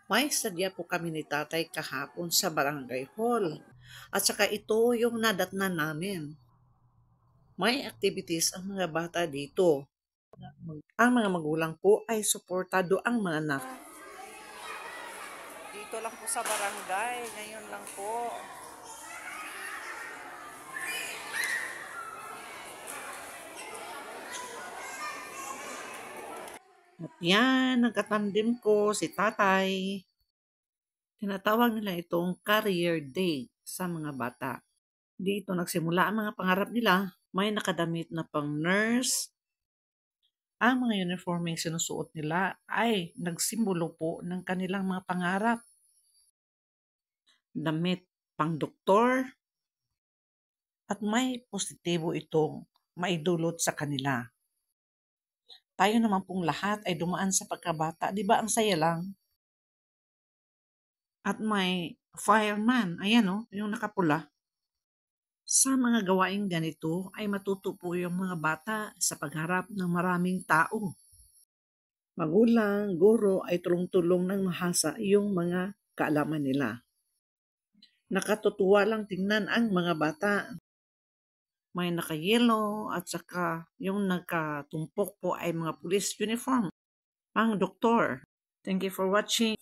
May sadya po kami ni tatay kahapon sa barangay hall. At saka ito yung nadatnan namin. May activities ang mga bata dito. Ang mga magulang po ay suportado ang mga anak. Dito lang po sa barangay, ngayon lang po. At yan, nagkatandem ko si tatay. Tinatawag nila itong career day sa mga bata. Dito nagsimula ang mga pangarap nila. May nakadamit na pang nurse. Ang mga uniforming sinusuot nila ay nagsimbolo po ng kanilang mga pangarap. Damit pang doktor at may positibo itong maidulot sa kanila. Tayo naman pong lahat ay dumaan sa pagkabata. Di ba ang saya lang? At may fireman. Ayan o, yung nakapula. Sa mga gawaing ganito ay matuto po yung mga bata sa pagharap ng maraming tao. Magulang, guro ay tulong-tulong ng mahasa yung mga kaalaman nila. Nakatutuwa lang tingnan ang mga bata. May naka-yellow at saka yung nagkatumpok po ay mga police uniform. Ang doktor. Thank you for watching.